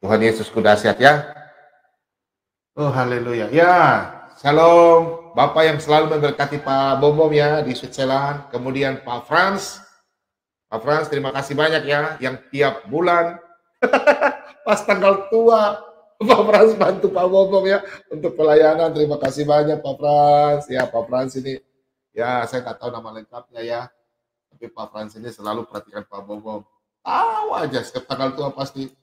Tuhan Yesus kudahsyat ya. Oh haleluya. Ya, shalom Bapak yang selalu memberkati Pak Bom ya di Switzerland. Kemudian Pak Frans. Pak Frans terima kasih banyak ya yang tiap bulan pas tanggal tua Pak Frans bantu Pak Bom ya untuk pelayanan. Terima kasih banyak Pak Frans. Ya Pak Frans ini ya saya nggak tahu nama lengkapnya ya. Tapi Pak Frans ini selalu perhatikan Pak Bom. Tahu aja setiap tanggal tua pasti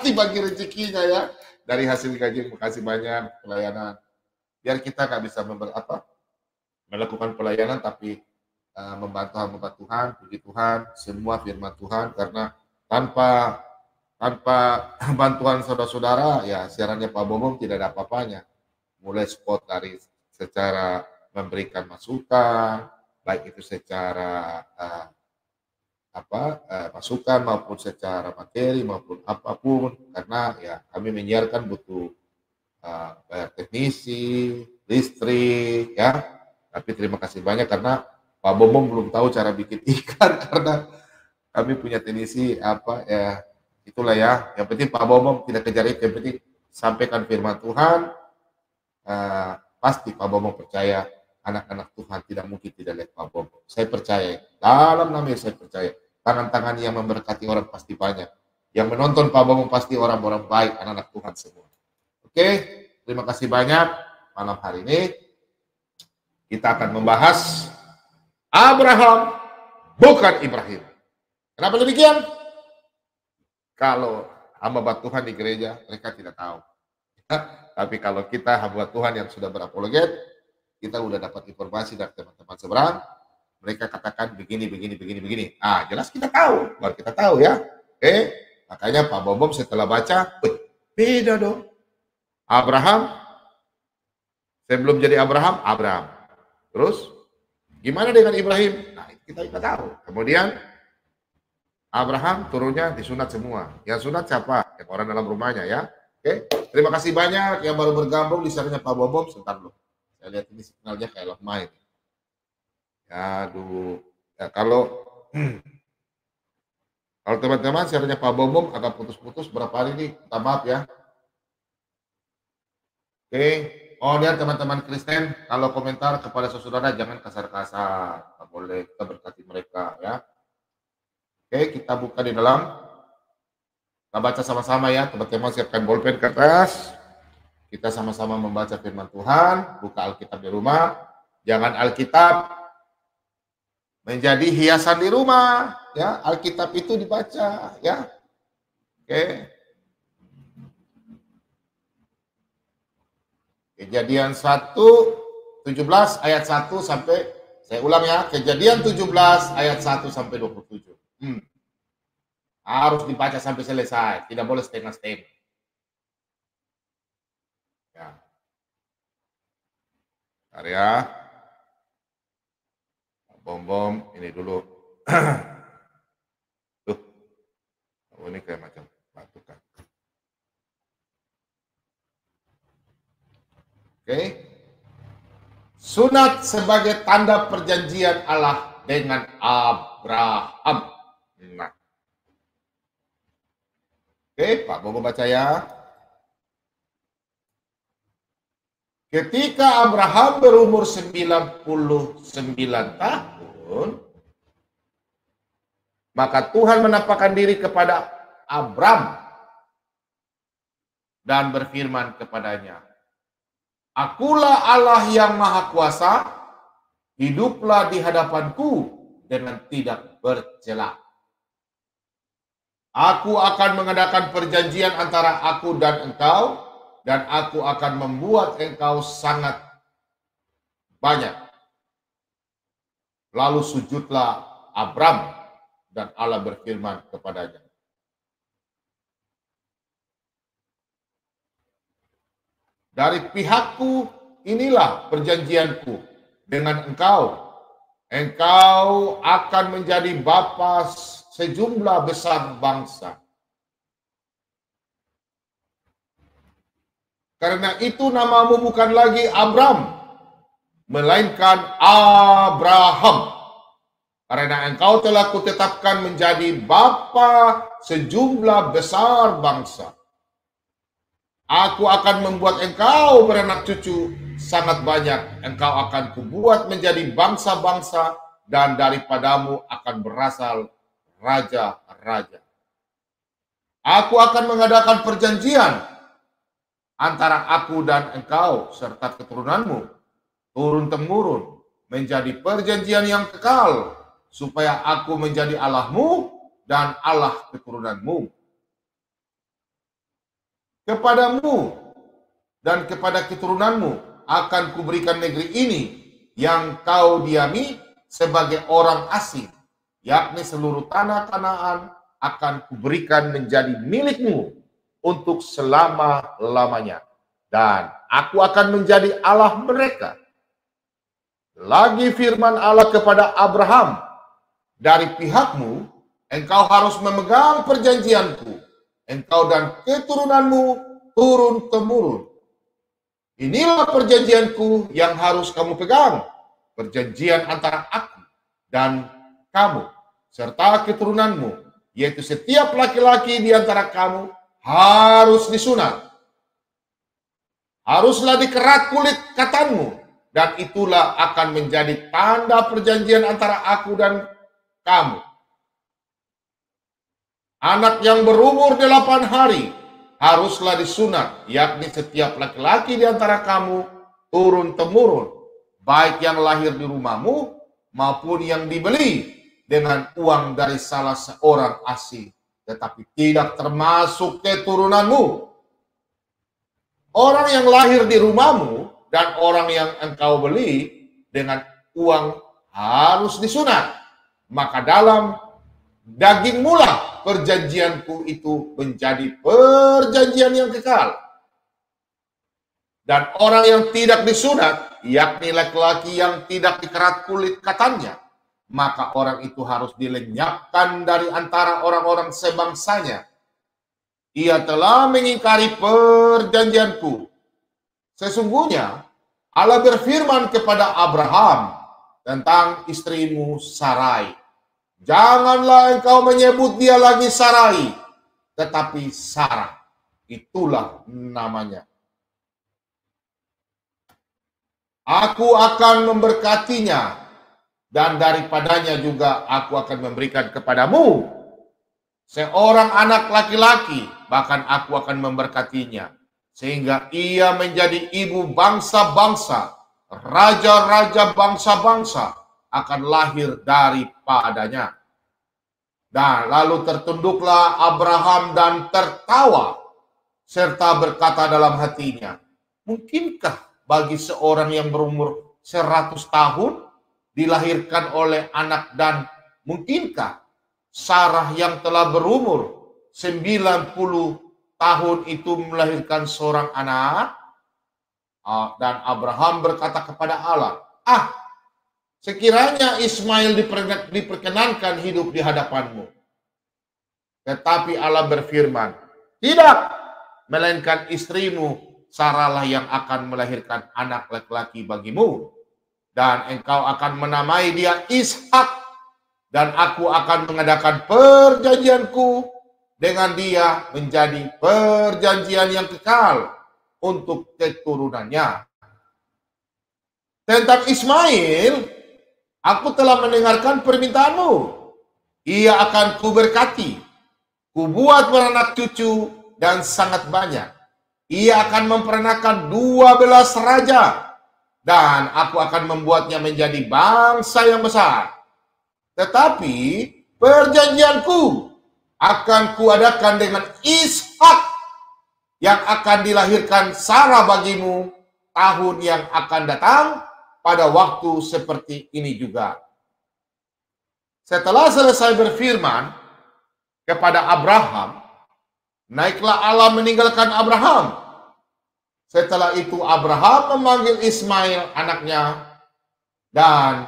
bagi rezekinya ya dari hasil gaji. Terima kasih banyak pelayanan. Biar kita nggak bisa melakukan pelayanan tapi membantu hamba Tuhan, puji Tuhan, semua firman Tuhan, karena tanpa bantuan saudara-saudara ya siarannya Pak Bom tidak ada apa-apanya. Mulai spot dari secara memberikan masukan, baik itu secara masukan maupun secara materi maupun apapun, karena ya kami menyiarkan butuh bayar teknisi, listrik ya. Tapi terima kasih banyak karena Pak Bom belum tahu cara bikin ikan karena kami punya teknisi ya itulah ya. Yang penting Pak Bom tidak kejar itu, yang penting sampaikan firman Tuhan. Pasti Pak Bom percaya anak-anak Tuhan tidak mungkin tidak lihat Pak Bom. Saya percaya dalam nama Yesus, saya percaya tangan-tangan yang memberkati orang pasti banyak. Yang menonton Pak Bom pasti orang-orang baik, anak-anak Tuhan semua. Oke, terima kasih banyak. Malam hari ini kita akan membahas Abraham bukan Ibrahim. Kenapa demikian? Kalau hamba Tuhan di gereja mereka tidak tahu. Tapi kalau kita hamba Tuhan yang sudah berapologet, kita udah dapat informasi dari teman-teman seberang, mereka katakan begini. Jelas kita tahu, baru kita tahu ya. Oke, makanya Pak Bom setelah baca, beda dong. Abraham, sebelum jadi Abraham. Terus, gimana dengan Ibrahim? Nah, kita tahu. Kemudian, Abraham turunnya disunat semua. Yang sunat siapa? Yang orang dalam rumahnya ya. Oke, terima kasih banyak yang baru bergabung di channelnya Pak Bom. Sebentar dulu. Saya lihat ini signalnya kayak lemah ini. Aduh, ya kalau teman-teman channelnya Pak Bom agak putus-putus berapa hari ini, minta maaf ya. Oke, dan teman-teman Kristen, kalau komentar kepada saudara jangan kasar-kasar, nggak boleh, kita berkati mereka ya. Oke, kita buka di dalam, kita baca sama-sama ya, teman-teman siapkan bolpen kertas, kita sama-sama membaca firman Tuhan, buka Alkitab di rumah, jangan Alkitab menjadi hiasan di rumah, ya, Alkitab itu dibaca ya. Oke. Kejadian 1:17 ayat 1 sampai, saya ulang ya, Kejadian 17 ayat 1 sampai 27. Harus dibaca sampai selesai, tidak boleh setengah-setengah. Ya. Bentar ya. Bom, ini dulu. Tuh. Oh, ini kayak macam batu kan. Oke. Sunat sebagai tanda perjanjian Allah dengan Abraham. Nah. Oke, Pak Bobo baca ya. Ketika Abraham berumur 99 tahun, maka Tuhan menampakkan diri kepada Abram dan berfirman kepadanya, "Akulah Allah yang Maha Kuasa, hiduplah di hadapanku dengan tidak bercela. Aku akan mengadakan perjanjian antara aku dan engkau, dan aku akan membuat engkau sangat banyak." Lalu sujudlah Abram, dan Allah berfirman kepadanya, "Dari pihakku inilah perjanjianku dengan engkau. Engkau akan menjadi bapa sejumlah besar bangsa. Karena itu namamu bukan lagi Abram, melainkan Abraham. Karena engkau telah kutetapkan menjadi bapa sejumlah besar bangsa. Aku akan membuat engkau beranak cucu sangat banyak. Engkau akan kubuat menjadi bangsa-bangsa, dan daripadamu akan berasal raja-raja. Aku akan mengadakan perjanjian antara aku dan engkau serta keturunanmu turun-temurun menjadi perjanjian yang kekal, supaya aku menjadi Allahmu dan Allah keturunanmu. Kepadamu dan kepada keturunanmu akan kuberikan negeri ini yang kau diami sebagai orang asing, yakni seluruh tanah Kanaan akan kuberikan menjadi milikmu untuk selama-lamanya, dan aku akan menjadi Allah mereka. Lagi firman Allah kepada Abraham, dari pihakmu engkau harus memegang perjanjianku, engkau dan keturunanmu turun-temurun. Inilah perjanjianku yang harus kamu pegang, perjanjian antara aku dan kamu serta keturunanmu, yaitu setiap laki-laki di antara kamu harus disunat. Haruslah dikerat kulit katanmu, dan itulah akan menjadi tanda perjanjian antara aku dan kamu. Anak yang berumur 8 hari haruslah disunat, yakni setiap laki-laki di antara kamu turun-temurun, baik yang lahir di rumahmu maupun yang dibeli dengan uang dari salah seorang asing, tetapi tidak termasuk keturunanmu. Orang yang lahir di rumahmu dan orang yang engkau beli dengan uang harus disunat, maka dalam daging mula perjanjianku itu menjadi perjanjian yang kekal. Dan orang yang tidak disunat, yakni laki-laki yang tidak dikerat kulit katannya, maka orang itu harus dilenyapkan dari antara orang-orang sebangsanya. Ia telah mengingkari perjanjianku. Sesungguhnya Allah berfirman kepada Abraham tentang istrimu Sarai, janganlah engkau menyebut dia lagi Sarai, tetapi Sarah, itulah namanya. Aku akan memberkatinya, dan daripadanya juga aku akan memberikan kepadamu seorang anak laki-laki, bahkan aku akan memberkatinya, sehingga ia menjadi ibu bangsa-bangsa, raja-raja bangsa-bangsa akan lahir daripadanya. Dan lalu tertunduklah Abraham dan tertawa, serta berkata dalam hatinya, mungkinkah bagi seorang yang berumur 100 tahun dilahirkan oleh anak, dan mungkinkah Sarah yang telah berumur 90 tahun itu melahirkan seorang anak? Dan Abraham berkata kepada Allah, sekiranya Ismail diperkenankan hidup di hadapanmu. Tetapi Allah berfirman, tidak, melainkan istrimu Sarahlah yang akan melahirkan anak laki-laki bagimu, dan engkau akan menamai dia Ishak, dan aku akan mengadakan perjanjianku dengan dia menjadi perjanjian yang kekal untuk keturunannya. Tentang Ismail, aku telah mendengarkan permintaanmu. Ia akan kuberkati, kubuat beranak cucu dan sangat banyak. Ia akan memperanakan 12 raja, dan aku akan membuatnya menjadi bangsa yang besar. Tetapi perjanjianku akan kuadakan dengan Ishak, yang akan dilahirkan Sarah bagimu tahun yang akan datang pada waktu seperti ini juga. Setelah selesai berfirman kepada Abraham, naiklah Allah meninggalkan Abraham. Setelah itu Abraham memanggil Ismail anaknya, dan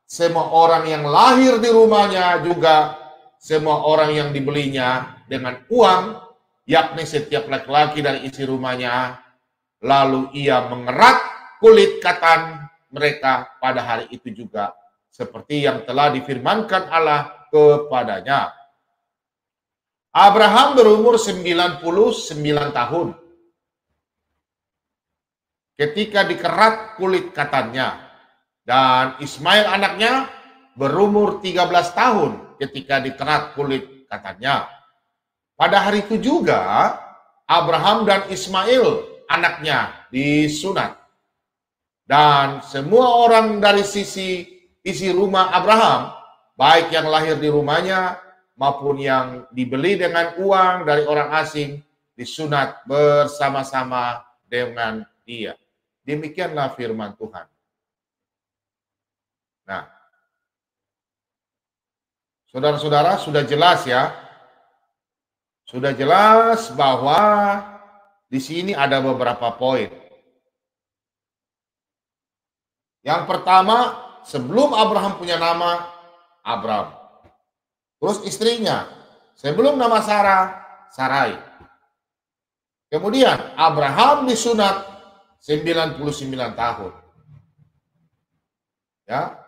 semua orang yang lahir di rumahnya, juga semua orang yang dibelinya dengan uang, yakni setiap laki-laki dari isi rumahnya. Lalu ia mengerat kulit katan mereka pada hari itu juga, seperti yang telah difirmankan Allah kepadanya. Abraham berumur 99 tahun ketika dikerat kulit katannya, dan Ismail anaknya berumur 13 tahun ketika dikerat kulit katannya. Pada hari itu juga Abraham dan Ismail anaknya disunat, dan semua orang dari isi rumah Abraham, baik yang lahir di rumahnya maupun yang dibeli dengan uang dari orang asing, disunat bersama-sama dengan dia. Demikianlah firman Tuhan. Nah, saudara-saudara, sudah jelas ya. Sudah jelas bahwa di sini ada beberapa poin. Yang pertama, sebelum Abraham punya nama, Abram. Terus istrinya, sebelum nama Sarah, Sarai. Kemudian Abraham disunat 99 tahun. Ya.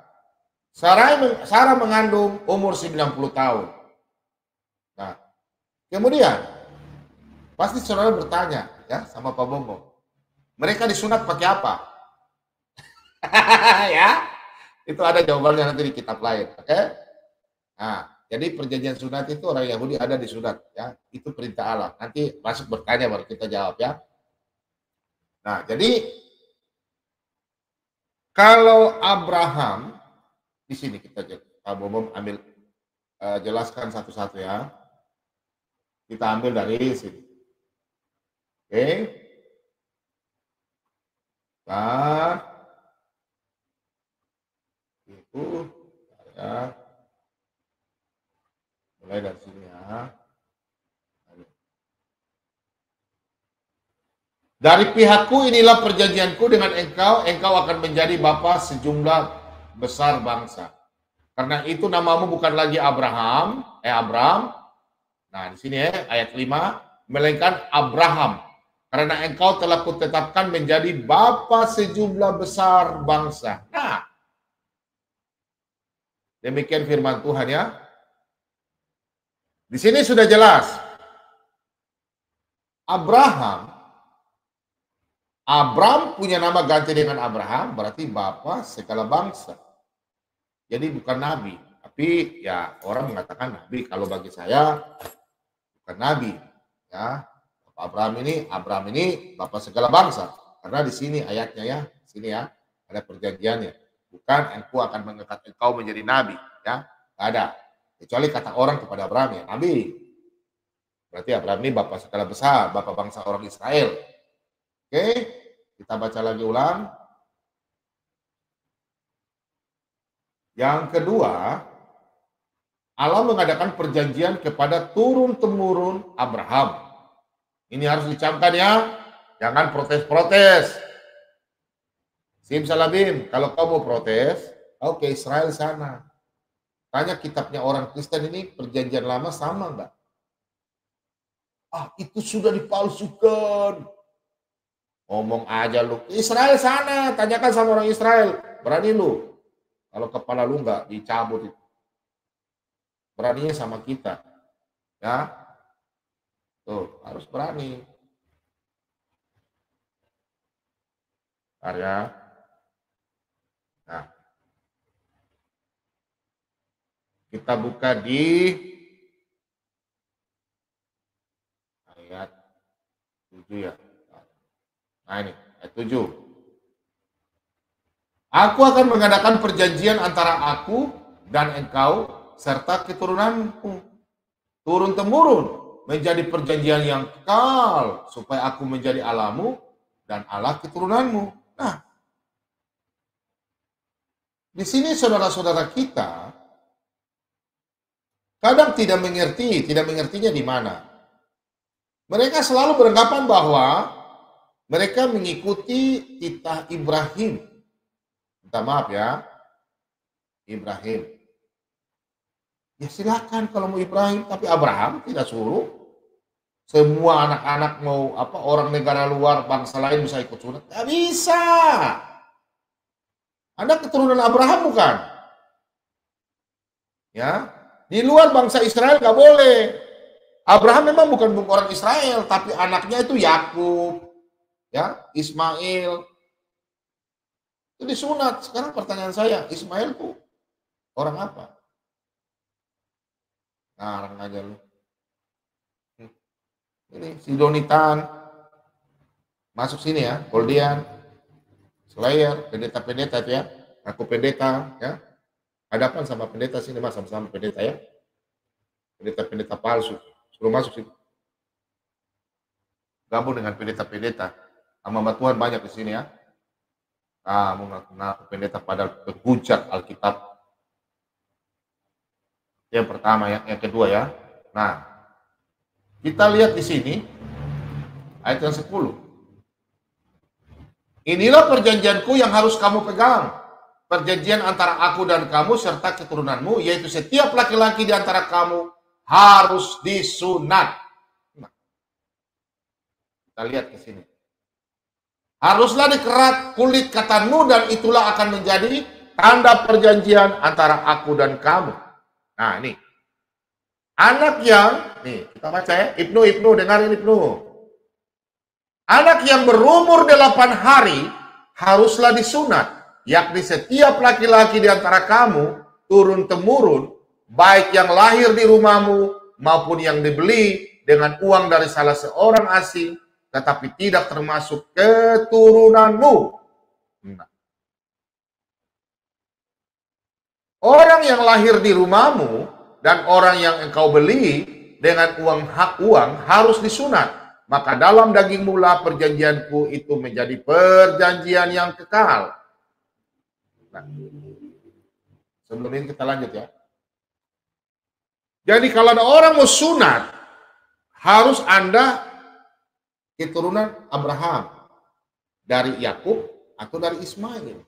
Sarah mengandung umur 90 tahun. Nah, kemudian pasti saudara bertanya ya sama Pak Bongo, mereka disunat pakai apa? Ya, itu ada jawabannya nanti di kitab lain. Oke? Nah, jadi perjanjian sunat itu orang Yahudi ada di sunat ya, itu perintah Allah. Nanti masuk bertanya baru kita jawab ya. Nah, jadi kalau Abraham di sini kita Bom ambil jelaskan satu-satu ya. Kita ambil dari sini. Oke. Nah, itu ya. Mulai dari sini ya. Dari pihakku inilah perjanjianku dengan engkau, engkau akan menjadi bapa sejumlah besar bangsa. Karena itu namamu bukan lagi Abram. Nah, di sini ayat 5, melainkan Abraham. Karena engkau telah kutetapkan menjadi bapa sejumlah besar bangsa. Nah, demikian firman Tuhan ya. Di sini sudah jelas. Abram punya nama ganti dengan Abraham, berarti bapa segala bangsa. Jadi bukan nabi, tapi ya orang mengatakan nabi. Kalau bagi saya bukan nabi, ya. Abram ini bapa segala bangsa. Karena di sini ayatnya ya, sini ya ada perjanjiannya. Bukan engkau akan mengangkat engkau menjadi nabi, ya. Tidak ada. Kecuali kata orang kepada Abram ya nabi. Berarti Abram ini bapa segala besar, bapa bangsa orang Israel. Oke, kita baca lagi ulang. Yang kedua, Allah mengadakan perjanjian kepada turun-temurun Abraham. Ini harus dicamkan ya, jangan protes-protes. Simsalabim, kalau kau mau protes, oke, Israel sana. Tanya kitabnya orang Kristen ini perjanjian lama sama enggak? Ah, itu sudah dipalsukan. Ngomong aja lu. Israel sana, tanyakan sama orang Israel. Berani lu. Kalau kepala lu enggak dicabut itu. Beraninya sama kita. Ya. Tuh, harus berani. Bentar ya. Nah. Kita buka di ayat 7 ya. Nah ini, ayat 7. Aku akan mengadakan perjanjian antara aku dan engkau serta keturunanmu. Turun-temurun menjadi perjanjian yang kekal supaya aku menjadi Allahmu dan Allah keturunanmu. Nah, di sini saudara-saudara kita kadang tidak mengertinya di mana. Mereka selalu beranggapan bahwa mereka mengikuti titah Ibrahim. Minta maaf ya, Ibrahim. Ya silakan kalau mau Ibrahim, tapi Abraham tidak suruh. Semua anak-anak mau orang negara luar, bangsa lain bisa ikut sunat. Tidak bisa. Anda keturunan Abraham bukan? Ya, di luar bangsa Israel nggak boleh. Abraham memang bukan orang Israel, tapi anaknya itu Yakub, ya, Ismail. Itu disunat. Sekarang pertanyaan saya, Ismail tuh orang apa? Ngarang aja lu. Ini Sidonitan, masuk sini ya, Goldian, Slayer, pendeta-pendeta itu ya. Aku pendeta, ya. Hadapan sama pendeta sini, mas, sama-sama pendeta ya. Pendeta-pendeta palsu, suruh masuk sini. Gabung dengan pendeta-pendeta. Hamba Tuhan banyak di sini ya. Kamu ngaku pendeta padahal penghujat Alkitab. Yang pertama ya, yang kedua ya. Nah, kita lihat di sini ayat yang 10. Inilah perjanjianku yang harus kamu pegang. Perjanjian antara aku dan kamu serta keturunanmu, yaitu setiap laki-laki di antara kamu harus disunat. Nah, kita lihat ke sini. Haruslah dikerat kulit katanmu dan itulah akan menjadi tanda perjanjian antara aku dan kamu. Nah, ini. Anak yang, nih kita baca ya, Ibnu, dengarin Ibnu. Anak yang berumur 8 hari haruslah disunat. Yakni setiap laki-laki di antara kamu turun-temurun, baik yang lahir di rumahmu maupun yang dibeli dengan uang dari salah seorang asing, tetapi tidak termasuk keturunanmu. Nah. Orang yang lahir di rumahmu dan orang yang engkau beli dengan hak uang harus disunat. Maka dalam daging mula perjanjianku itu menjadi perjanjian yang kekal. Nah, sebelum ini kita lanjut ya. Jadi kalau ada orang mau sunat, harus Anda keturunan Abraham, dari Yakub atau dari Ismail.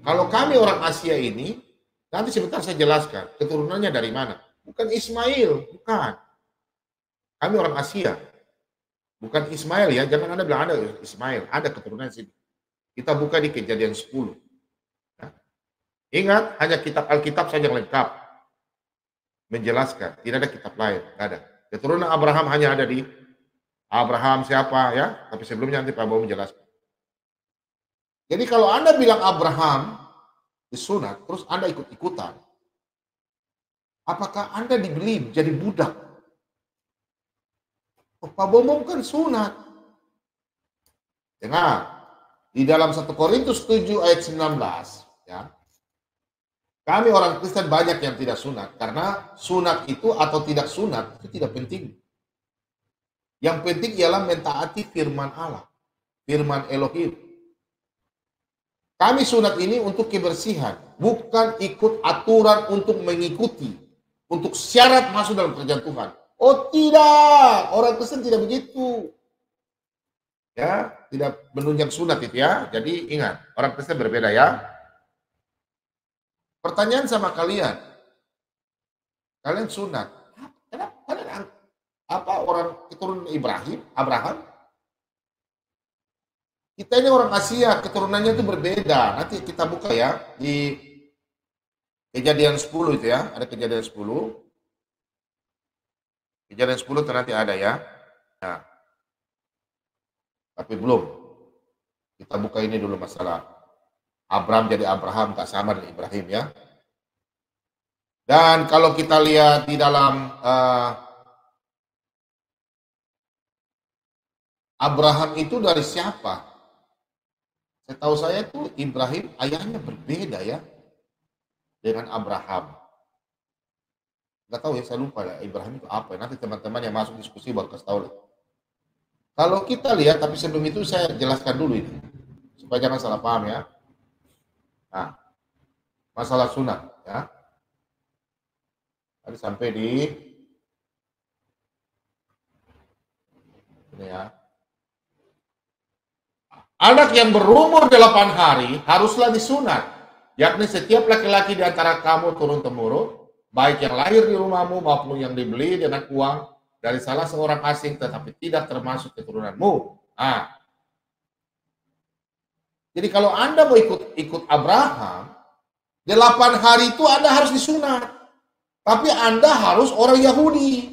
Kalau kami orang Asia ini, nanti sebentar saya jelaskan, keturunannya dari mana. Bukan Ismail, bukan. Kami orang Asia, bukan Ismail ya, jangan Anda bilang ada Ismail, ada keturunan sini. Kita buka di Kejadian 10. Ya. Ingat, hanya kitab Alkitab saja yang lengkap. Menjelaskan, tidak ada kitab lain, tidak ada. Keturunan Abraham hanya ada di Abraham siapa ya, tapi sebelumnya nanti Pak Bowo menjelaskan. Jadi kalau Anda bilang Abraham disunat, terus Anda ikut-ikutan, apakah Anda dibeli jadi budak? Oh, Pak Bowo kan sunat. Dengar, di dalam 1 Korintus 7 ayat 19, ya, kami orang Kristen banyak yang tidak sunat, karena sunat itu atau tidak sunat itu tidak penting. Yang penting ialah mentaati firman Allah, firman Elohim. Kami sunat ini untuk kebersihan, bukan ikut aturan untuk mengikuti, untuk syarat masuk dalam kerajaan Tuhan. Oh tidak, orang Kristen tidak begitu. Ya, tidak menunjang sunat itu ya. Jadi ingat, orang Kristen berbeda ya. Pertanyaan sama kalian, kalian sunat, kenapa kalian apa orang keturunan Abraham? Kita ini orang Asia, keturunannya itu berbeda. Nanti kita buka ya di Kejadian 10 itu ya, ada Kejadian 10. Kejadian 10 nanti ada ya. Nah, tapi belum. Kita buka ini dulu masalah Abraham jadi Abraham, tak sama dengan Ibrahim ya. Dan kalau kita lihat di dalam Abraham itu dari siapa? Setahu saya itu Ibrahim ayahnya berbeda ya dengan Abraham. Nggak tahu ya, saya lupa ya Ibrahim itu apa. Nanti teman-teman yang masuk diskusi baru kasih tahu. Kalau kita lihat, tapi sebelum itu saya jelaskan dulu ini supaya jangan salah paham ya. Nah, masalah sunat ya. Tadi sampai di ini ya. Anak yang berumur 8 hari haruslah disunat, yakni setiap laki-laki di antara kamu turun-temurun, baik yang lahir di rumahmu maupun yang dibeli dengan uang dari salah seorang asing, tetapi tidak termasuk keturunanmu. Nah, jadi kalau Anda mau ikut Abraham, 8 hari itu Anda harus disunat. Tapi Anda harus orang Yahudi.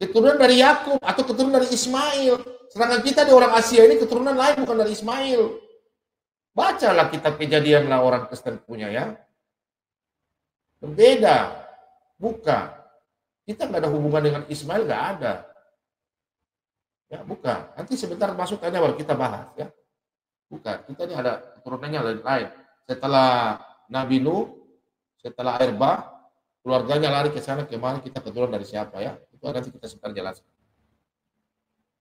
Keturunan dari Yakub atau keturunan dari Ismail. Sedangkan kita di orang Asia ini keturunan lain, bukan dari Ismail. Bacalah kitab Kejadian lah orang Kristen punya ya. Berbeda. Bukan. Kita nggak ada hubungan dengan Ismail, nggak ada. Ya, bukan. Nanti sebentar masuk tanya baru kita bahas ya. Bukan. Kita ini ada keturunannya lain. Setelah Nabi Nuh, setelah air bah, keluarganya lari ke sana kemana, kita keturunan dari siapa ya? Itu nanti kita sebentar jelaskan.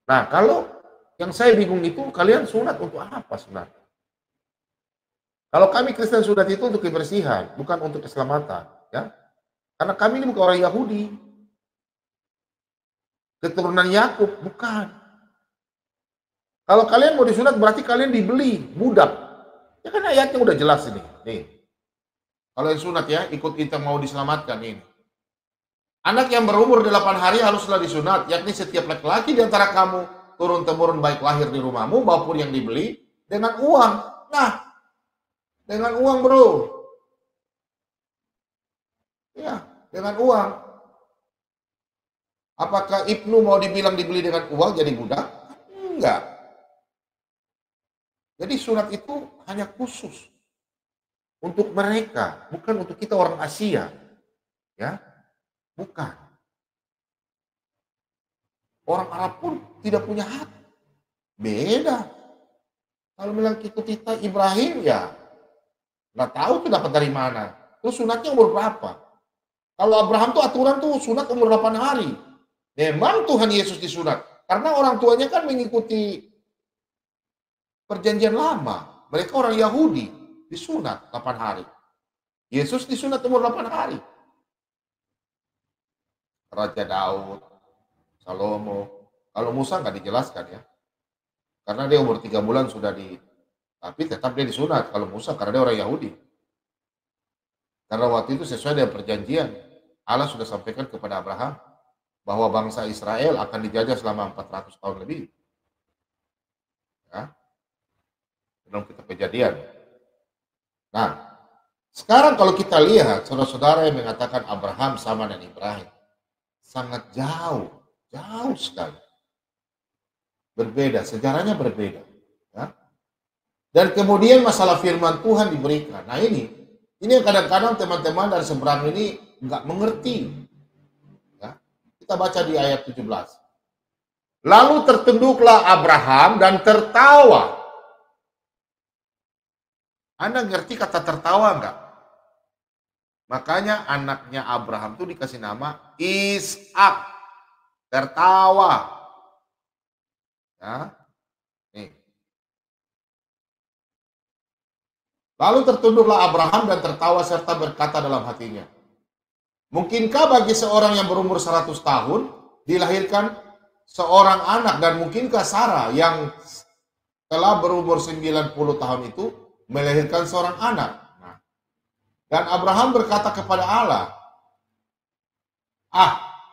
Nah, kalau yang saya bingung itu kalian sunat untuk apa sebenarnya? Kalau kami Kristen sunat itu untuk kebersihan, bukan untuk keselamatan, ya. Karena kami ini bukan orang Yahudi. Keturunan Yakub, bukan. Kalau kalian mau disunat berarti kalian dibeli, budak. Ya kan ayatnya udah jelas ini. Nih. Kalau yang sunat ya, ikut kita mau diselamatkan ini. Anak yang berumur 8 hari haruslah disunat, yakni setiap laki-laki di antara kamu turun-temurun baik lahir di rumahmu maupun yang dibeli dengan uang. Nah, dengan uang bro. Ya, dengan uang. Apakah Ibnu mau dibilang dibeli dengan uang jadi budak? Enggak. Jadi sunat itu hanya khusus untuk mereka, bukan untuk kita orang Asia. Ya, bukan. Orang Arab pun tidak punya hak. Beda. Kalau bilang kita Ibrahim ya, nggak tahu tuh dapat dari mana. Terus sunatnya umur berapa? Kalau Abraham tuh aturan tuh sunat umur 8 hari. Memang Tuhan Yesus disunat. Karena orang tuanya kan mengikuti perjanjian lama. Mereka orang Yahudi. Disunat 8 hari. Yesus disunat umur 8 hari. Raja Daud, Salomo. Kalau Musa nggak dijelaskan ya. Karena dia umur 3 bulan sudah tapi tetap dia disunat. Kalau Musa karena dia orang Yahudi. Karena waktu itu sesuai dengan perjanjian. Allah sudah sampaikan kepada Abraham bahwa bangsa Israel akan dijajah selama 400 tahun lebih. Ya. Dalam kitab Kejadian. Nah, sekarang kalau kita lihat saudara-saudara yang mengatakan Abraham sama dengan Ibrahim, sangat jauh sekali. Berbeda, sejarahnya berbeda. Ya. Dan kemudian masalah firman Tuhan diberikan. Nah ini yang kadang-kadang teman-teman dari seberang ini nggak mengerti. Ya. Kita baca di ayat 17. Lalu tertunduklah Abraham dan tertawa. Anda ngerti kata tertawa nggak? Makanya anaknya Abraham itu dikasih nama Ishak. Tertawa. Ya. Nih. Lalu tertunduklah Abraham dan tertawa serta berkata dalam hatinya, mungkinkah bagi seorang yang berumur 100 tahun dilahirkan seorang anak, dan mungkinkah Sarah yang telah berumur 90 tahun itu melahirkan seorang anak? Nah, dan Abraham berkata kepada Allah,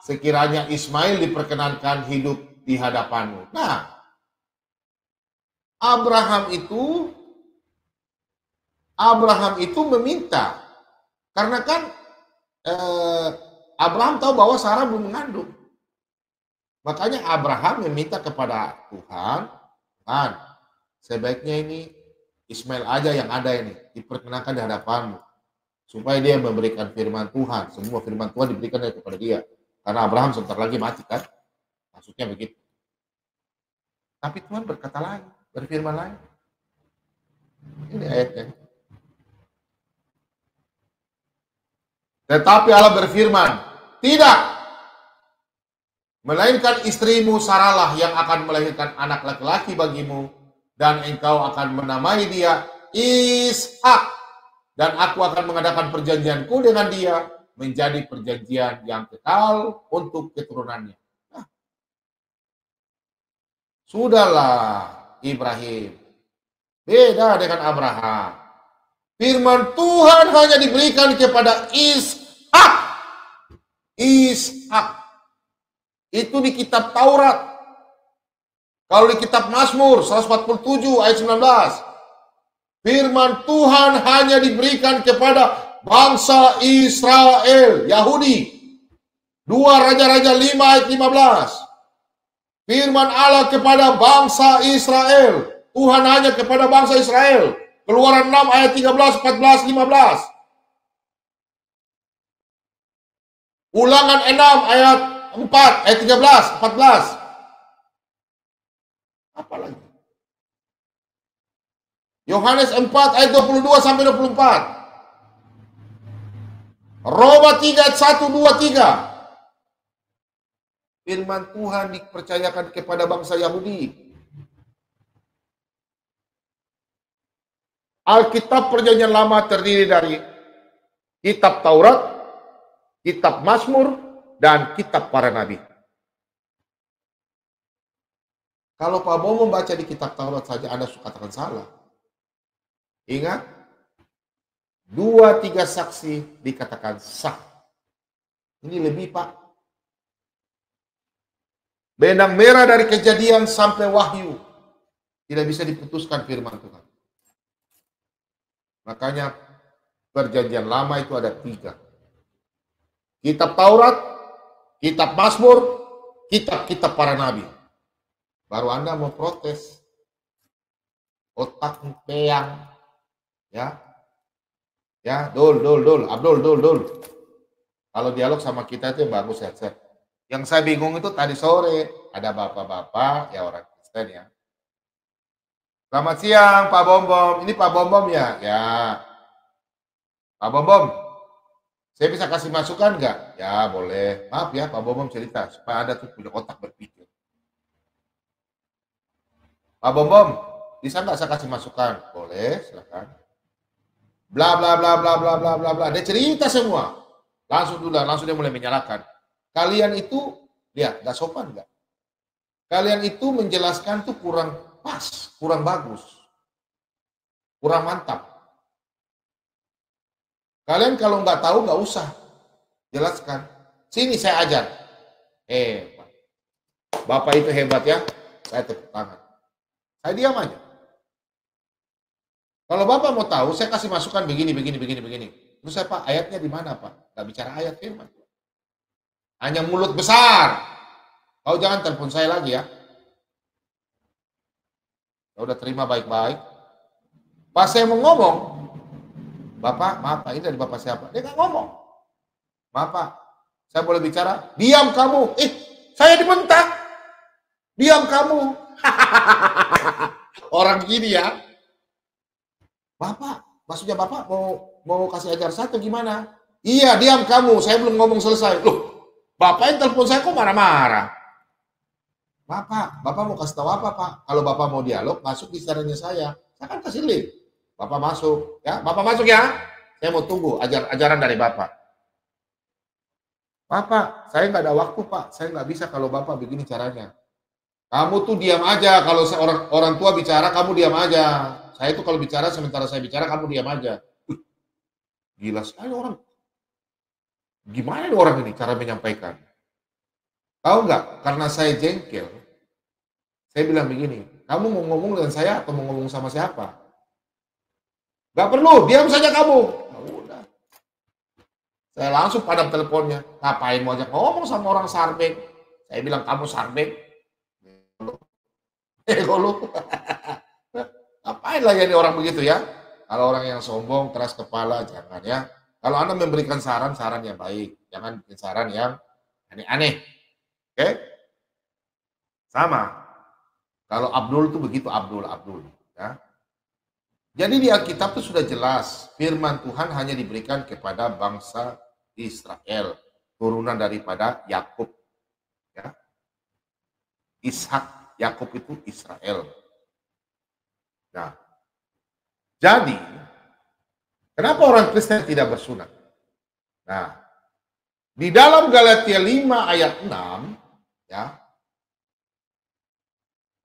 sekiranya Ismail diperkenankan hidup di hadapanmu. Nah, Abraham itu meminta, karena kan Abraham tahu bahwa Sarah belum mengandung. Makanya Abraham meminta kepada Tuhan, sebaiknya ini Ismail aja yang ada ini, diperkenankan di hadapanmu. Supaya dia memberikan firman Tuhan, semua firman Tuhan diberikan kepada dia. Karena Abraham sebentar lagi mati kan, maksudnya begitu. Tapi Tuhan berkata lain, berfirman lain. Ini ayatnya. Tetapi Allah berfirman, tidak. Melainkan istrimu Sarahlah yang akan melahirkan anak laki-laki bagimu, dan engkau akan menamai dia Ishak, dan aku akan mengadakan perjanjianku dengan dia menjadi perjanjian yang kekal untuk keturunannya. Nah, sudahlah Ibrahim, beda dengan Abraham. Firman Tuhan hanya diberikan kepada Ishak. Itu di kitab Taurat. Kalau di kitab Mazmur 147 ayat 19. Firman Tuhan hanya diberikan kepada bangsa Israel, Yahudi. 2 Raja-Raja 5 ayat 15. Firman Allah kepada bangsa Israel. Tuhan hanya kepada bangsa Israel. Keluaran 6 ayat 13, 14, 15. Ulangan 6 ayat 4, ayat 13, 14. Apa lagi? Yohanes 4 ayat 22 sampai 24. Roma 3 ayat 1, 2, 3. Firman Tuhan dipercayakan kepada bangsa Yahudi. Alkitab Perjanjian Lama terdiri dari kitab Taurat, kitab Mazmur, dan kitab para nabi. Kalau Pak Bowo membaca di kitab Taurat saja Anda suka katakan salah. Ingat, 2-3 saksi dikatakan sah. Ini lebih, Pak. Benang merah dari Kejadian sampai Wahyu tidak bisa diputuskan firman Tuhan. Makanya Perjanjian Lama itu ada 3. Kitab Taurat, kitab Mazmur, kitab-kitab para nabi. Baru Anda mau protes. Otak peyang. Ya. Ya, Abdul, dul. Kalau dialog sama kita itu yang bagus ya. Yang saya bingung itu tadi sore, ada bapak-bapak, ya orang Kristen ya. Selamat siang Pak Bombom, ini Pak Bombom ya? Ya. Pak Bombom, saya bisa kasih masukan nggak? Ya boleh. Maaf ya Pak Bombom cerita, supaya Anda tuh punya otak berpikir. Pak Bombom, bisa nggak saya kasih masukan? Boleh, silakan. Bla bla bla bla bla bla bla bla. Dia cerita semua. Langsung dia mulai menyalahkan. Kalian itu, lihat, gak sopan gak? Kalian itu menjelaskan tuh kurang pas, kurang bagus, kurang mantap. Kalian kalau nggak tahu nggak usah jelaskan. Sini saya ajar. Bapak itu hebat ya. Saya tepuk tangan. Saya diam aja. Kalau Bapak mau tahu, saya kasih masukan begini. Terus saya, Pak, ayatnya di mana, Pak? Nggak bicara ayat firman. Hanya mulut besar. Kau jangan telepon saya lagi ya. Kau udah terima baik-baik. Pas saya mau ngomong, Bapak, maaf Pak, ini dari Bapak siapa? Dia nggak ngomong. Maaf Pak, saya boleh bicara? Diam kamu. Saya dibentak. Diam kamu. Orang gini ya. Bapak, maksudnya Bapak mau kasih ajar satu gimana? Iya, diam kamu. Saya belum ngomong selesai. Loh, Bapak yang telepon saya kok marah-marah? Bapak mau kasih tahu apa, Pak? Kalau Bapak mau dialog, masuk di channelnya saya. Saya kan kasih link. Bapak masuk, ya. Bapak masuk ya. Saya mau tunggu ajaran dari Bapak. Bapak, saya nggak ada waktu, Pak. Saya nggak bisa kalau Bapak begini caranya. Kamu tuh diam aja. Kalau orang tua bicara, kamu diam aja. Saya tuh kalau bicara, sementara saya bicara, kamu diam aja. Gila sekali orang. Gimana nih orang ini cara menyampaikan? Tahu nggak? Karena saya jengkel, saya bilang begini, kamu mau ngomong dengan saya atau mau ngomong sama siapa? Nggak perlu, diam saja kamu. Nah, udah. Saya langsung padam teleponnya. Ngapain mau ajak ngomong sama orang sarbek? Saya bilang, kamu sarbek? Lu. Ngapain lah jadi orang begitu ya? Kalau orang yang sombong, keras kepala, jangan ya. Kalau Anda memberikan saran yang baik. Jangan bikin saran yang aneh-aneh. Oke? Sama. Kalau Abdul itu begitu, Abdul. Ya. Jadi di Alkitab itu sudah jelas. Firman Tuhan hanya diberikan kepada bangsa Israel. Turunan daripada Yakub. Ya. Ishak, Yakub itu Israel. Nah, jadi kenapa orang Kristen tidak bersunat? Nah, di dalam Galatia 5 ayat 6, ya,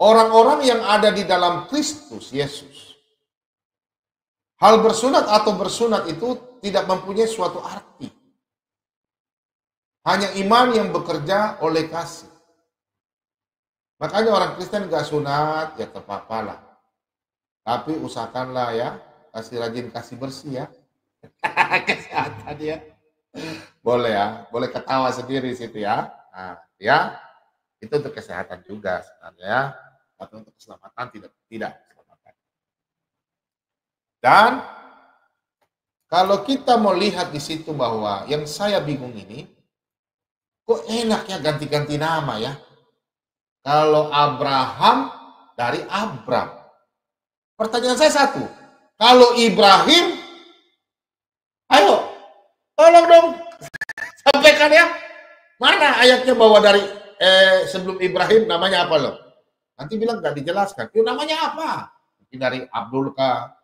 orang-orang yang ada di dalam Kristus Yesus, hal bersunat atau bersunat itu tidak mempunyai suatu arti. Hanya iman yang bekerja oleh kasih. Makanya orang Kristen gak sunat, ya terpapalah. Tapi usahakanlah ya, kasih rajin, kasih bersih ya. Kesehatan ya. Boleh ya, boleh ketawa sendiri situ ya. Nah, ya, itu untuk kesehatan juga sebenarnya ya. Tapi untuk keselamatan tidak keselamatan. Dan kalau kita mau lihat di situ bahwa yang saya bingung ini, kok enak ya ganti-ganti nama ya. Kalau Abraham dari Abram. Pertanyaan saya satu, kalau Ibrahim, ayo, tolong dong, sampaikan ya, mana ayatnya bahwa dari sebelum Ibrahim namanya apa loh? Nanti bilang nggak dijelaskan, itu namanya apa? Mungkin dari Abdul kah?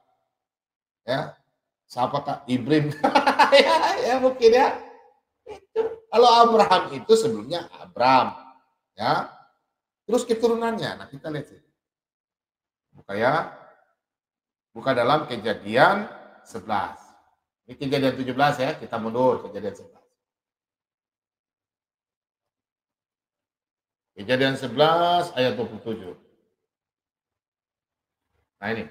Ya, siapa kah? Ibrahim? ya mungkin ya. Kalau Abraham itu sebelumnya Abram, ya. Terus keturunannya, nah kita lihat sih. Buka ya. Buka dalam Kejadian 11. Ini Kejadian 17 ya, kita mundur Kejadian 11. Kejadian 11 ayat 27. Nah ini.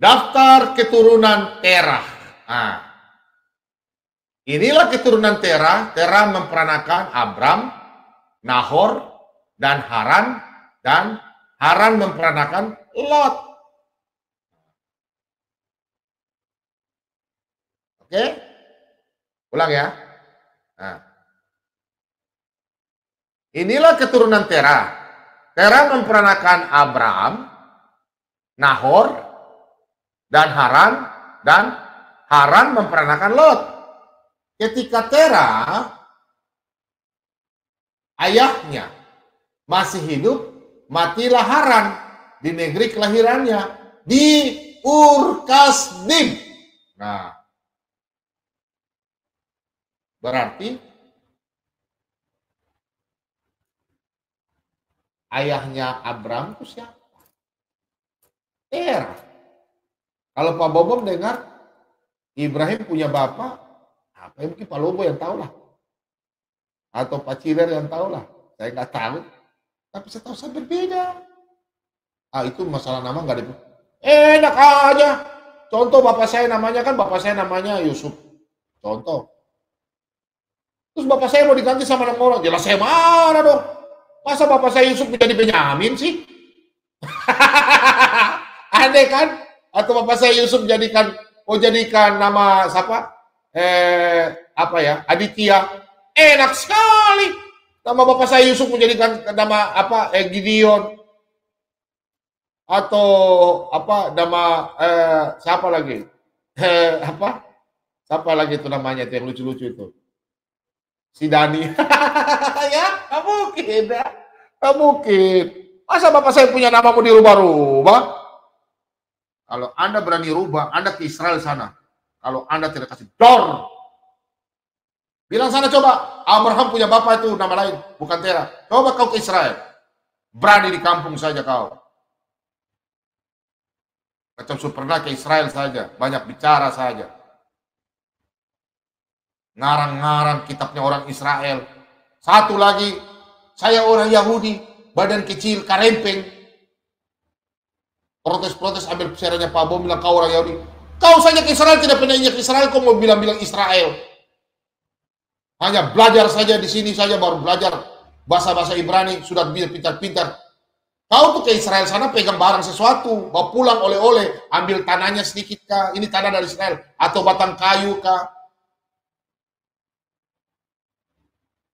Daftar keturunan Terah. Nah, inilah keturunan Terah. Terah memperanakan Abram, Nahor, dan Haran. Dan Haran memperanakan Lot. Oke, ulang ya. Nah. Inilah keturunan Terah. Terah memperanakan Abraham, Nahor, dan Haran, dan Haran memperanakan Lot. Ketika Terah, ayahnya masih hidup, matilah Haran di negeri kelahirannya, di Ur Kasdim. Nah, berarti ayahnya Abram itu siapa? Terah. Kalau Pak Bobom dengar Ibrahim punya bapak, apa ya mungkin Pak Lobo yang tahu lah. Atau Pak Ciler yang tahu lah. Saya nggak tahu. Tapi saya tahu saya berbeda. Itu masalah nama nggak ada. Enak aja. Contoh bapak saya namanya Yusuf. Contoh. Terus bapak saya mau diganti sama nama orang. Jelas saya marah dong. Masa bapak saya Yusuf menjadi Benyamin sih? Aneh kan? Atau bapak saya Yusuf jadikan nama siapa? Apa ya? Aditya. Enak sekali. Nama bapak saya Yusuf menjadikan nama apa? Gideon. Atau apa nama siapa lagi? Apa? Siapa lagi itu namanya itu yang lucu-lucu itu? Si Dani. Ya, nggak mungkin. Nggak mungkin. Masa bapak saya punya nama mau dirubah-rubah? Kalau Anda berani rubah, Anda ke Israel sana. Kalau Anda tidak kasih dor. Bilang sana coba, Abraham punya bapak itu nama lain, bukan Terah. Coba kau ke Israel. Berani di kampung saja kau. Macam pernah ke Israel saja, banyak bicara saja. Ngarang-ngarang kitabnya orang Israel. Satu lagi, saya orang Yahudi, badan kecil, karempeng. Protes-protes ambil pesiarannya Pak Bom bilang kau orang Yahudi. Kau saja ke Israel tidak pernah injak Israel, kau mau bilang-bilang Israel. Hanya belajar saja di sini saja baru belajar bahasa-bahasa Ibrani sudah pintar-pintar. Kau tuh ke Israel sana pegang barang sesuatu, bawa pulang oleh-oleh, ambil tanahnya sedikit kah? Ini tanah dari Israel atau batang kayu kah?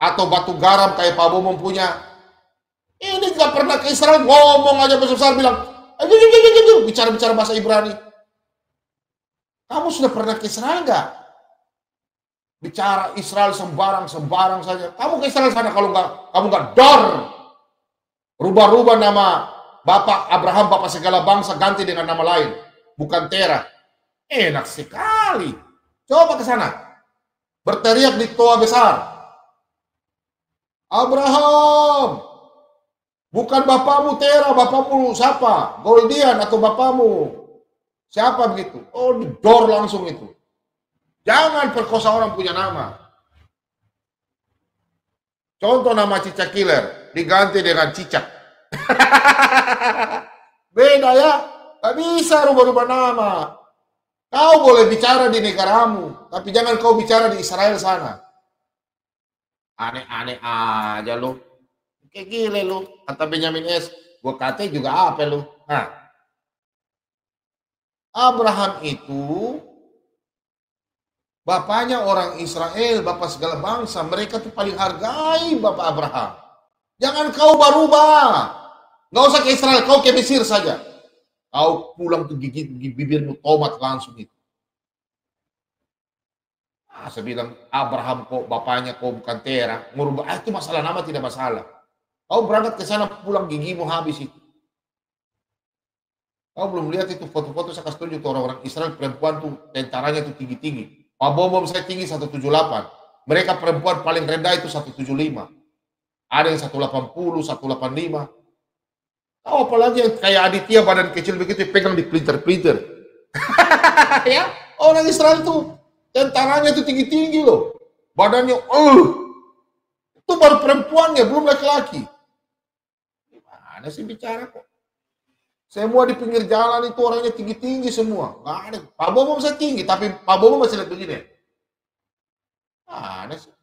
Atau batu garam kayak Pak Bomong punya. Ini nggak pernah ke Israel, ngomong aja besar-besar bilang, bicara-bicara bahasa Ibrani. Kamu sudah pernah ke Israel nggak? Bicara Israel sembarang saja. Kamu ke Israel sana kalau nggak, kamu nggak dor. Rubah-rubah nama Bapak Abraham, Bapak segala bangsa, ganti dengan nama lain. Bukan Terah. Enak sekali. Coba ke sana. Berteriak di toa besar. Abraham, bukan bapamu Terah, bapamu siapa? Goldian atau bapamu? Siapa begitu? Oh, didor langsung itu. Jangan perkosa orang punya nama. Contoh nama Cicak Killer, diganti dengan Cicak. Beda ya. Gak bisa rubah-rubah nama. Kau boleh bicara di negaramu, tapi jangan kau bicara di Israel sana. Aneh-aneh aja lu. Kayak gile lu. Kata Benyamin S. Gue kata juga apa lu. Nah, Abraham itu bapaknya orang Israel, bapak segala bangsa. Mereka tuh paling hargai bapak Abraham. Jangan kau berubah. Gak usah ke Israel, kau ke Mesir saja. Kau pulang tuh gigit bibirmu tomat langsung itu. Saya bilang Abraham kok bapaknya kok bukan Tera. Merubah, itu masalah nama tidak masalah. Kau berangkat ke sana pulang gigimu habis itu. Kau belum lihat itu foto-foto saya kasih tunjuk orang-orang Israel perempuan tuh tentaranya tuh tinggi-tinggi. Pak Bom saya tinggi 178. Mereka perempuan paling rendah itu 175. Ada yang 180, 185. Oh, apalagi yang kayak Aditya badan kecil begitu pegang di printer-printer. Ya, orang Israel tuh tentaranya tuh tinggi-tinggi loh. Badannya, itu baru perempuannya, belum laki-laki. Gimana sih bicara kok? Semua di pinggir jalan itu orangnya tinggi-tinggi semua. Gak ada. Pak Bobo saya tinggi, tapi Pak Bobo masih lihat begini. Ada sih.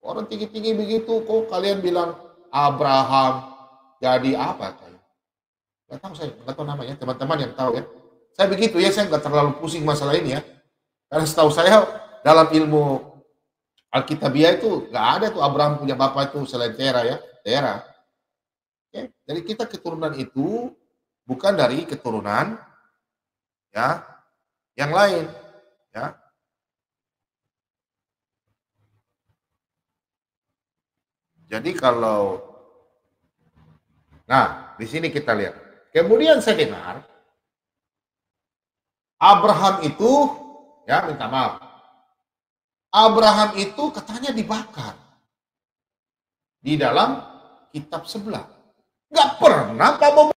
Orang tinggi-tinggi begitu, kok kalian bilang Abraham jadi apa? Gak tahu saya, gak tahu namanya. Teman-teman yang tahu ya. Saya begitu ya, saya gak terlalu pusing masalah ini ya. Karena setahu saya dalam ilmu Alkitabiah itu gak ada tuh Abraham punya bapak itu selain Tera ya. Tera. Oke? Jadi kita keturunan itu bukan dari keturunan ya yang lain ya. Jadi kalau nah di sini kita lihat. Kemudian saya dengar Abraham itu ya minta maaf. Abraham itu katanya dibakar di dalam kitab sebelah. Nggak pernah kamu.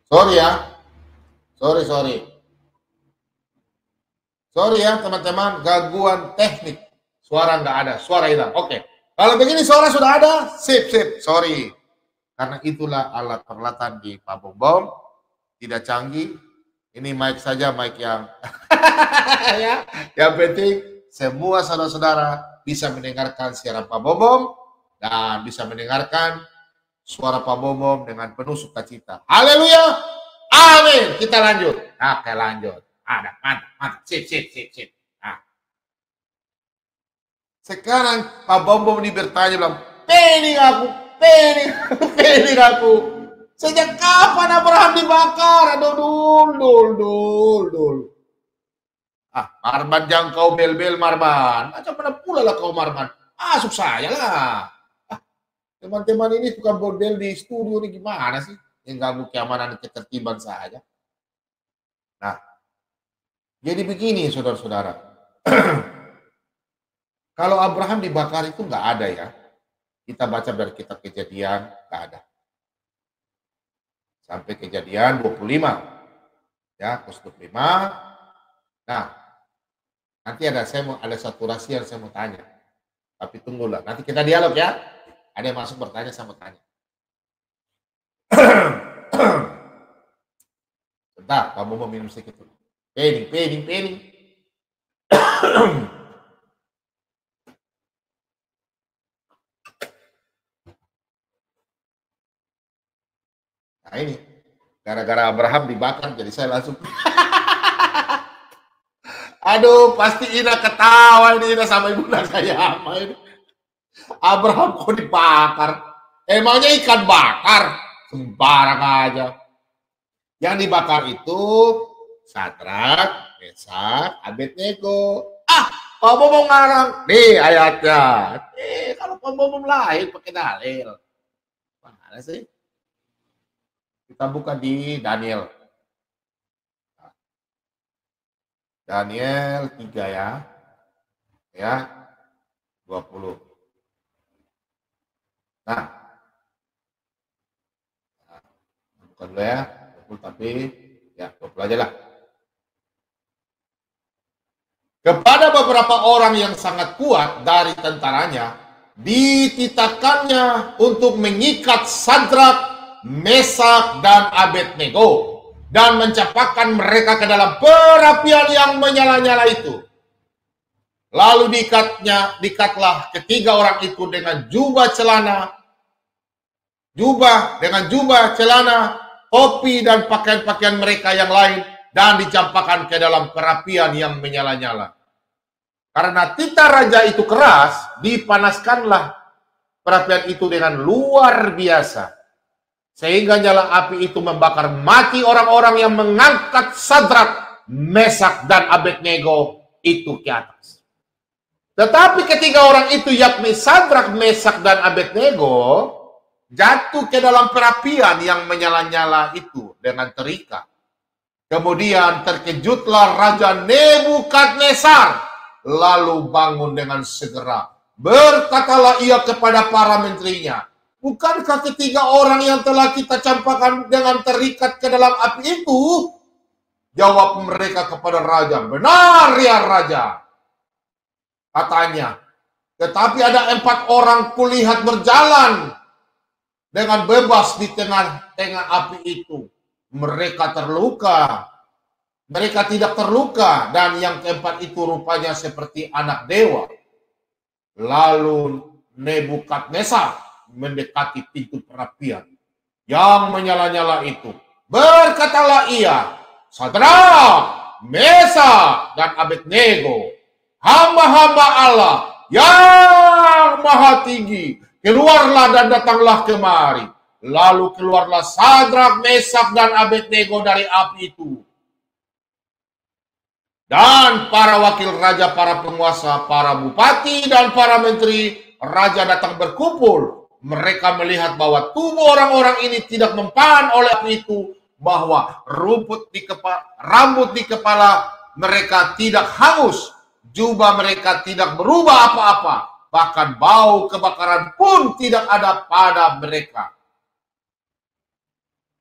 Sorry ya, sorry. Sorry ya teman-teman, gangguan teknik. Suara nggak ada, suara hilang. Oke, kalau begini suara sudah ada, sip. Sorry. Karena itulah alat peralatan di Pak Bom, tidak canggih. Ini mic saja, mic yang ya. Yang penting semua saudara-saudara bisa mendengarkan siaran Pak Bom dan bisa mendengarkan suara Pak Bom dengan penuh sukacita. Haleluya. Amin. Kita lanjut. Oke, lanjut. Ada, mantap. Sip. Nah, sekarang Pak Bom ini bertanya bilang, pening aku. Sejak kapan Abraham dibakar? Aduh, dul. Marban jangan kau bel-bel Marban. Macam mana pula lah kau Marban? Asuk saya lah. Teman-teman ini suka bordel di studio ini gimana sih? Yang ganggu keamanan dan ketertiban saja. Nah, jadi begini saudara-saudara. Kalau Abraham dibakar itu nggak ada ya. Kita baca dari kitab Kejadian, nggak ada. Sampai Kejadian 25. Ya, 25. Nah, Nanti ada satu rahasia yang saya mau tanya. Tapi tunggulah, nanti kita dialog ya. Ada yang masuk bertanya, saya mau tanya. Bentar, kamu mau minum sedikit dulu. Pening. Nah ini, gara-gara Abraham dibakar, jadi saya langsung. Aduh, pasti Ina ketawa ini, Ina sama ibunda saya ama ini. Abraham kok dibakar? Emangnya ikan bakar? Sembarang aja. Yang dibakar itu Sadrak, Mesak, Abednego. Kamu mau ngarang? Nih ayatnya. Kalau kamu mau lahir pakai dalil. Mana sih? Kita buka di Daniel. Daniel 3 ya. Ya. 20. Nah. Bukan dulu ya. 20 tapi ya 20 aja lah. Kepada beberapa orang yang sangat kuat dari tentaranya, dititahkannya untuk mengikat Sadrak, Mesak, dan Abednego dan mencampakkan mereka ke dalam perapian yang menyala-nyala itu. Lalu dikatlah ketiga orang itu dengan jubah, celana, topi, dan pakaian-pakaian mereka yang lain, dan dicampakkan ke dalam perapian yang menyala-nyala. Karena titah raja itu keras, dipanaskanlah perapian itu dengan luar biasa. Sehingga nyala api itu membakar mati orang-orang yang mengangkat Sadrak, Mesak, dan Abednego itu ke atas. Tetapi ketiga orang itu, yakni Sadrak, Mesak, dan Abednego, jatuh ke dalam perapian yang menyala-nyala itu dengan terikat. Kemudian terkejutlah Raja Nebukadnezar, lalu bangun dengan segera. Berkatalah ia kepada para menterinya, bukankah ketiga orang yang telah kita campakkan dengan terikat ke dalam api itu? Jawab mereka kepada raja, benar ya raja. Katanya, tetapi ada 4 orang kulihat berjalan dengan bebas di tengah-tengah api itu. Mereka terluka. Mereka tidak terluka, dan yang keempat itu rupanya seperti anak dewa. Lalu Nebukadnezar mendekati pintu perapian yang menyala-nyala itu. Berkatalah ia, Sadrak, Mesak, dan Abednego, hamba-hamba Allah yang maha tinggi, keluarlah dan datanglah kemari. Lalu keluarlah Sadrak, Mesak, dan Abednego dari api itu. Dan para wakil raja, para penguasa, para bupati, dan para menteri raja datang berkumpul. Mereka melihat bahwa tubuh orang-orang ini tidak mempan oleh api itu, bahwa rambut di kepala mereka tidak hangus, jubah mereka tidak berubah apa-apa, bahkan bau kebakaran pun tidak ada pada mereka.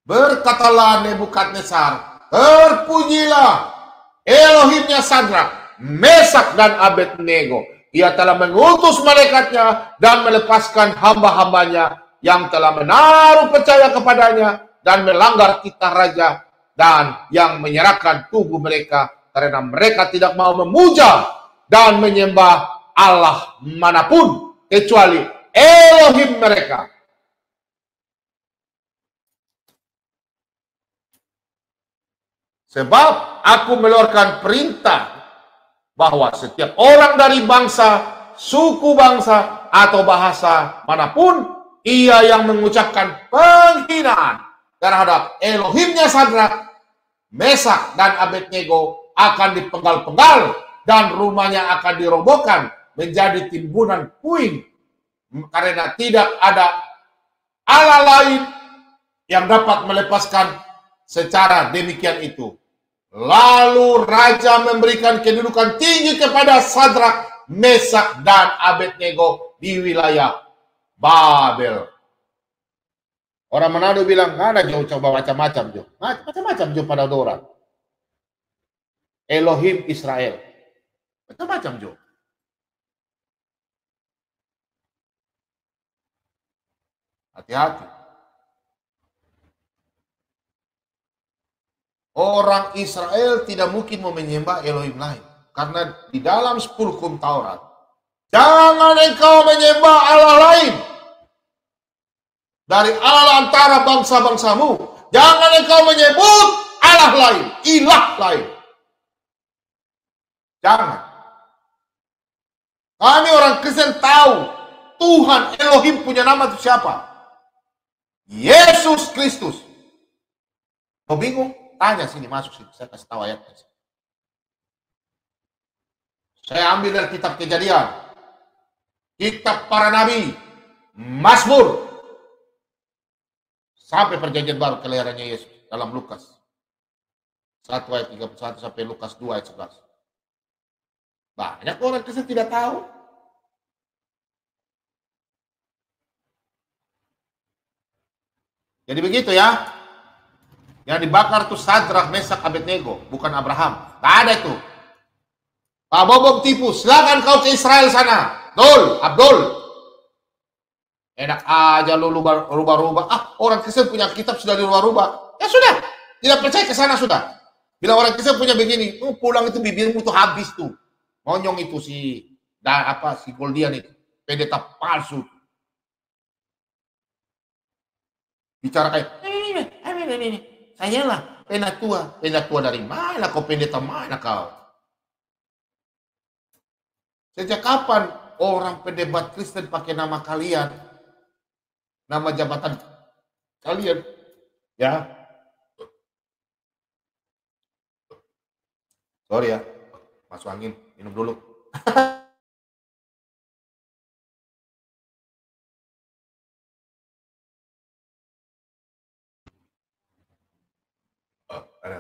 Berkatalah Nebukadnezar, terpujilah Elohimnya Sadrak, Mesak, dan Abednego. Ia telah mengutus malaikatnya dan melepaskan hamba-hambanya yang telah menaruh percaya kepadanya dan melanggar titah raja, dan yang menyerahkan tubuh mereka karena mereka tidak mau memuja dan menyembah Allah manapun kecuali Elohim mereka. Sebab aku mengeluarkan perintah bahwa setiap orang dari bangsa, suku bangsa, atau bahasa manapun, ia yang mengucapkan penghinaan terhadap Elohimnya Sadrak, Mesak, dan Abednego akan dipenggal-penggal dan rumahnya akan dirobohkan menjadi timbunan puing, karena tidak ada Allah lain yang dapat melepaskan secara demikian itu. Lalu raja memberikan kedudukan tinggi kepada Sadrak, Mesak, dan Abednego di wilayah Babel. Orang Manado bilang, ada Jo coba macam-macam Jo. Macam-macam Jo pada orang. Elohim Israel. Macam-macam Jo. Hati-hati. Orang Israel tidak mungkin mau menyembah Elohim lain. Karena di dalam 10 hukum Taurat, jangan engkau menyembah Allah lain dari Allah antara bangsa-bangsamu. Jangan engkau menyebut Allah lain, ilah lain. Jangan. Kami orang Kristen tahu Tuhan Elohim punya nama itu siapa? Yesus Kristus. Mau bingung? Tanya sini, masuk sini. Saya kasih tahu ayatnya. Saya ambil dari kitab Kejadian, kitab para nabi, Mazmur, sampai perjanjian baru kelahirannya Yesus dalam Lukas 1 ayat 31 sampai Lukas 2 ayat 11. Banyak orang Kristen tidak tahu. Jadi begitu ya. Yang dibakar itu Sadrak, Mesak, Abednego, bukan Abraham. Tidak ada itu. Pak Bobom tipu. Silakan kau ke Israel sana. Abdul. Enak aja lu rubah-rubah. Orang Kristen punya kitab sudah dirubah-rubah. Ya sudah. Tidak percaya ke sana sudah. Bila orang Kristen punya begini, pulang itu bibirmu tuh habis tuh. Monyong itu si Goldian itu. Pendeta palsu. Bicara kayak ini. Saya lah penatua. Penatua dari mana kau? Pendeta mana kau? Sejak kapan orang pendebat Kristen pakai nama kalian? Nama jabatan kalian? Ya. Sorry ya. Masuk angin. Minum dulu.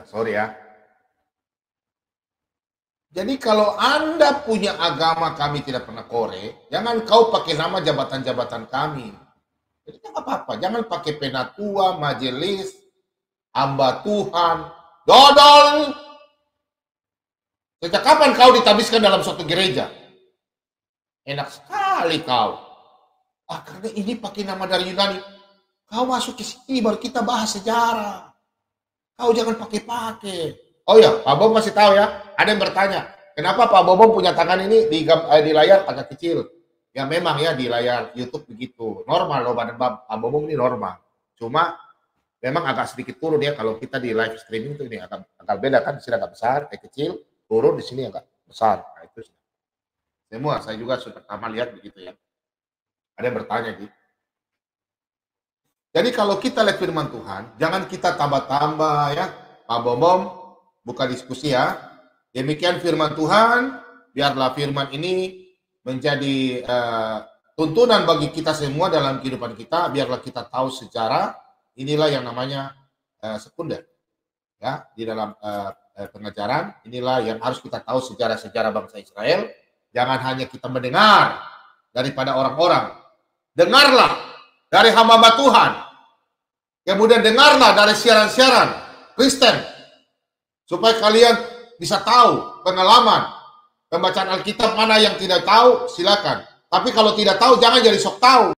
Sorry ya. Jadi kalau Anda punya agama kami tidak pernah korek, jangan kau pakai nama jabatan-jabatan kami. Jadi tidak apa-apa. Jangan pakai penatua, majelis, hamba Tuhan, dodol. Sejak kapan kau ditabiskan dalam suatu gereja? Enak sekali kau. Karena ini pakai nama dari Yunani. Kau masuk ke sini baru kita bahas sejarah. Kau jangan pakai-pakai. Oh ya, Pak Bom masih tahu ya. Ada yang bertanya, kenapa Pak Bom punya tangan ini di layar agak kecil? Ya memang ya di layar YouTube begitu. Normal loh badan Pak Bom ini normal. Cuma memang agak sedikit turun ya kalau kita di live streaming itu ini agak beda kan. Di sini agak besar, kecil, turun di sini agak besar. Nah, itu semua saya juga sudah pertama lihat begitu ya. Ada yang bertanya gitu. Jadi kalau kita lihat firman Tuhan, jangan kita tambah-tambah ya. Pak Bom, buka diskusi ya. Demikian firman Tuhan, biarlah firman ini menjadi tuntunan bagi kita semua dalam kehidupan kita. Biarlah kita tahu sejarah, inilah yang namanya sekunder. Ya, di dalam pengajaran, inilah yang harus kita tahu sejarah-sejarah bangsa Israel. Jangan hanya kita mendengar daripada orang-orang. Dengarlah dari hamba Tuhan. Kemudian dengarlah dari siaran-siaran Kristen. Supaya kalian bisa tahu pengalaman. Pembacaan Alkitab mana yang tidak tahu, silakan. Tapi kalau tidak tahu, jangan jadi sok tahu.